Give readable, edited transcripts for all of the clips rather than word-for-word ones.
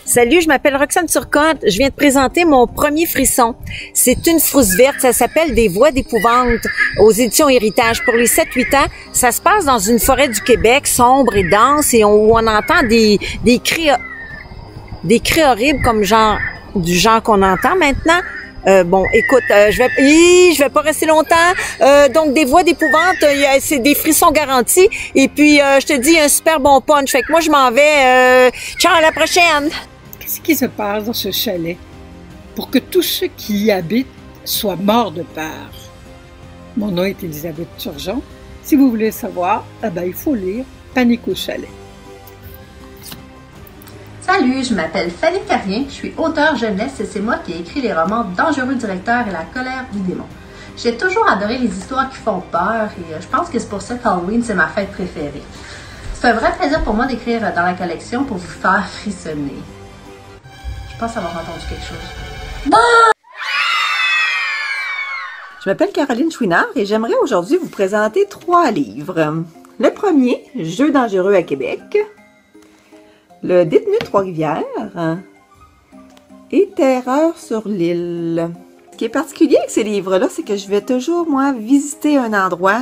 Salut, je m'appelle Roxane Turcotte. Je viens de présenter mon premier frisson. C'est une frousse verte. Ça s'appelle Des voix d'épouvante aux éditions Héritage. Pour les 7-8 ans, ça se passe dans une forêt du Québec, sombre et dense, et où on entend des cris horribles comme du genre qu'on entend maintenant. Bon, écoute, je vais pas rester longtemps. Donc, des voix d'épouvante, c'est des frissons garantis. Et puis, je te dis, un super bon punch. Fait que moi, je m'en vais. Ciao, à la prochaine! Qu'est-ce qui se passe dans ce chalet pour que tous ceux qui y habitent soient morts de peur? Mon nom est Elisabeth Turgeon. Si vous voulez savoir, il faut lire Panique au chalet. Salut, je m'appelle Fanny Carrien, je suis auteure jeunesse et c'est moi qui ai écrit les romans Dangereux directeur et La colère du démon. J'ai toujours adoré les histoires qui font peur et je pense que c'est pour ça qu'Halloween, c'est ma fête préférée. C'est un vrai plaisir pour moi d'écrire dans la collection pour vous faire frissonner. Je pense avoir entendu quelque chose. Je m'appelle Caroline Chouinard et j'aimerais aujourd'hui vous présenter 3 livres. Le premier, Jeux dangereux à Québec, Le détenu de Trois-Rivières et Terreur sur l'île. Ce qui est particulier avec ces livres-là, c'est que je vais toujours, moi, visiter un endroit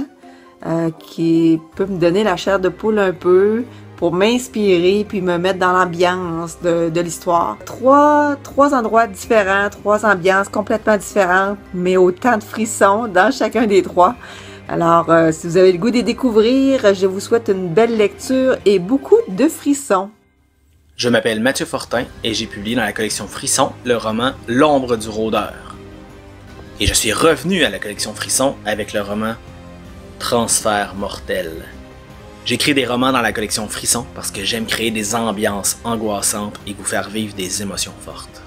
qui peut me donner la chair de poule un peu pour m'inspirer puis me mettre dans l'ambiance de l'histoire. Trois endroits différents, 3 ambiances complètement différentes, mais autant de frissons dans chacun des 3. Alors, si vous avez le goût de les découvrir, je vous souhaite une belle lecture et beaucoup de frissons. Je m'appelle Mathieu Fortin et j'ai publié dans la collection Frisson le roman L'ombre du rôdeur. Et je suis revenu à la collection Frisson avec le roman Transfert mortel. J'écris des romans dans la collection Frisson parce que j'aime créer des ambiances angoissantes et vous faire vivre des émotions fortes.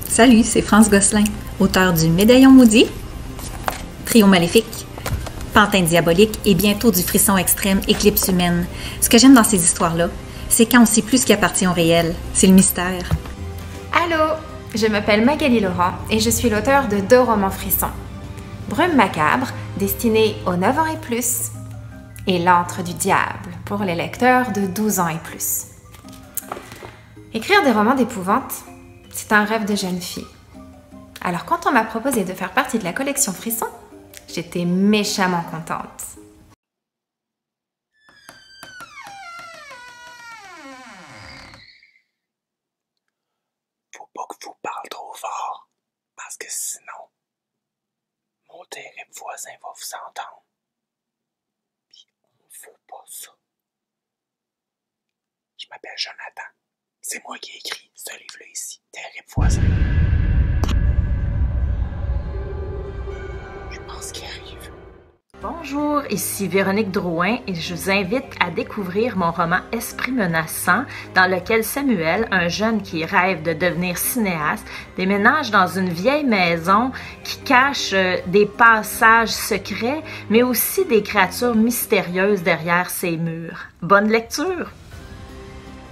Salut, c'est France Gosselin, auteur du Médaillon maudit, Trio maléfique, Pantin diabolique et bientôt du frisson extrême Éclipse humaine. Ce que j'aime dans ces histoires-là, c'est quand on sait plus ce qui appartient au réel. C'est le mystère. Allô, je m'appelle Magali Laurent et je suis l'auteure de 2 romans frissons. Brume macabre, destiné aux 9 ans et plus, et L'antre du diable, pour les lecteurs de 12 ans et plus. Écrire des romans d'épouvante, c'est un rêve de jeune fille. Alors quand on m'a proposé de faire partie de la collection Frisson, j'étais méchamment contente. Faut pas que vous parlez trop fort, parce que sinon, mon terrible voisin va vous entendre. Puis on veut pas ça. Je m'appelle Jonathan. C'est moi qui ai écrit ce livre-là ici, Terrible voisin. Je pense qu'il arrive. Bonjour, ici Véronique Drouin et je vous invite à découvrir mon roman Esprit menaçant dans lequel Samuel, un jeune qui rêve de devenir cinéaste, déménage dans une vieille maison qui cache des passages secrets mais aussi des créatures mystérieuses derrière ses murs. Bonne lecture!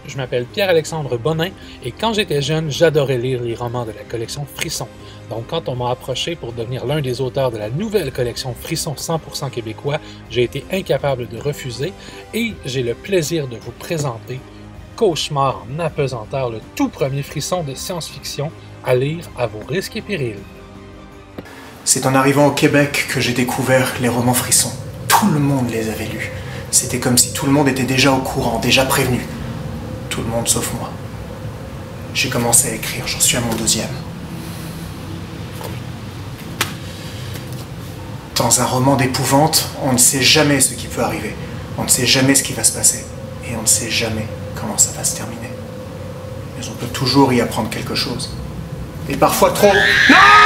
Je m'appelle Pierre-Alexandre Bonin et quand j'étais jeune, j'adorais lire les romans de la collection Frisson. Donc quand on m'a approché pour devenir l'un des auteurs de la nouvelle collection Frisson 100% québécois, j'ai été incapable de refuser et j'ai le plaisir de vous présenter Cauchemar en apesanteur, le tout premier frisson de science-fiction à lire à vos risques et périls. C'est en arrivant au Québec que j'ai découvert les romans Frissons. Tout le monde les avait lus. C'était comme si tout le monde était déjà au courant, déjà prévenu. Tout le monde sauf moi. J'ai commencé à écrire, j'en suis à mon 2e. Dans un roman d'épouvante, on ne sait jamais ce qui peut arriver. On ne sait jamais ce qui va se passer. Et on ne sait jamais comment ça va se terminer. Mais on peut toujours y apprendre quelque chose. Et parfois trop... Non !